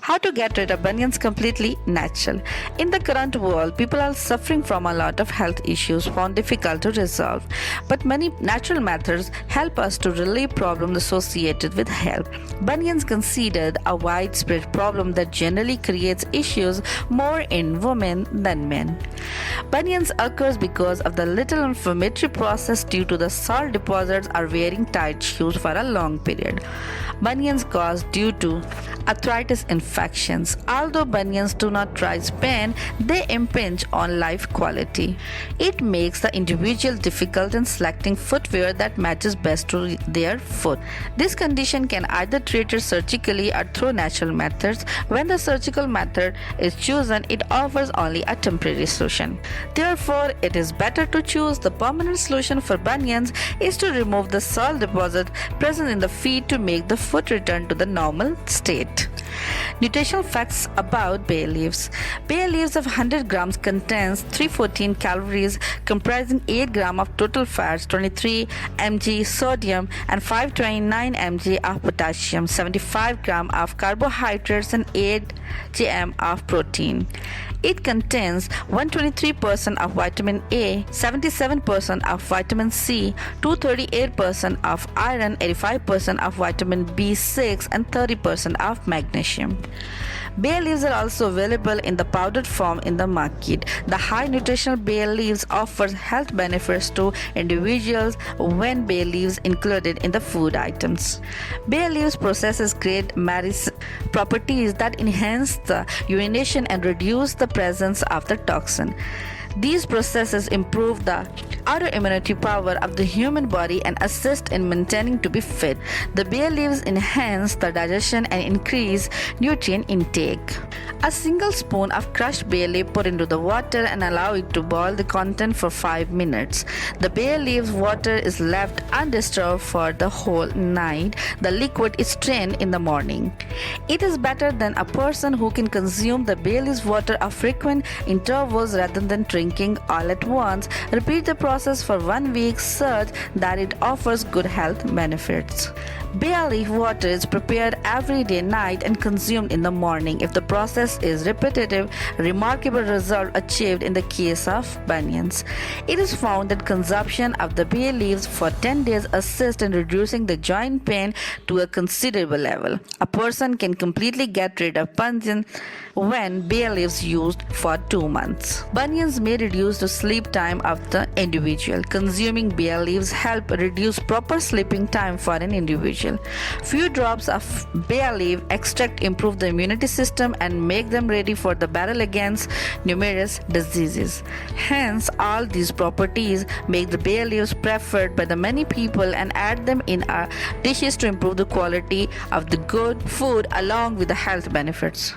How to get rid of bunions completely natural. In the current world, people are suffering from a lot of health issues found difficult to resolve. But many natural methods help us to relieve problems associated with health. Bunions considered a widespread problem that generally creates issues more in women than men. Bunions occurs because of the little inflammatory process due to the salt deposits are wearing tight shoes for a long period. Bunions caused due to arthritis infections. Although bunions do not cause pain, they impinge on life quality. It makes the individual difficult in selecting footwear that matches best to their foot. This condition can either treated surgically or through natural methods. When the surgical method is chosen, it offers only a temporary solution. Therefore, it is better to choose the permanent solution for bunions is to remove the salt deposit present in the feet to make the foot return to the normal state. Nutritional facts about bay leaves. Bay leaves of 100 grams contains 314 calories comprising 8 grams of total fats, 23 mg sodium and 529 mg of potassium, 75 grams of carbohydrates and 8 gm of protein. It contains 123% of vitamin A, 77% of vitamin C, 238% of iron, 85% of vitamin B6 and 30% of magnesium. Bay leaves are also available in the powdered form in the market. The high nutritional bay leaves offers health benefits to individuals when bay leaves included in the food items. Bay leaves possesses great medicinal properties that enhance the urination and reduce the presence of the toxin. These processes improve the autoimmunity power of the human body and assist in maintaining to be fit. The bay leaves enhance the digestion and increase nutrient intake. A single spoon of crushed bay leaf put into the water and allow it to boil the content for 5 minutes. The bay leaves water is left undisturbed for the whole night. The liquid is strained in the morning. It is better than a person who can consume the bay leaves water at frequent intervals rather than drinking all at once. Repeat the process for 1 week such that it offers good health benefits. Bay leaf water is prepared every day night and consumed in the morning. If the process is repetitive, remarkable result achieved in the case of bunions. It is found that consumption of the bay leaves for 10 days assists in reducing the joint pain to a considerable level. A person can completely get rid of bunions when bay leaves used for 2 months. Bunions may reduce the sleep time of the individual. Consuming bay leaves help reduce proper sleeping time for an individual. Few drops of bay leaf extract improve the immunity system and make them ready for the battle against numerous diseases. Hence, all these properties make the bay leaves preferred by the many people and add them in our dishes to improve the quality of the good food along with the health benefits.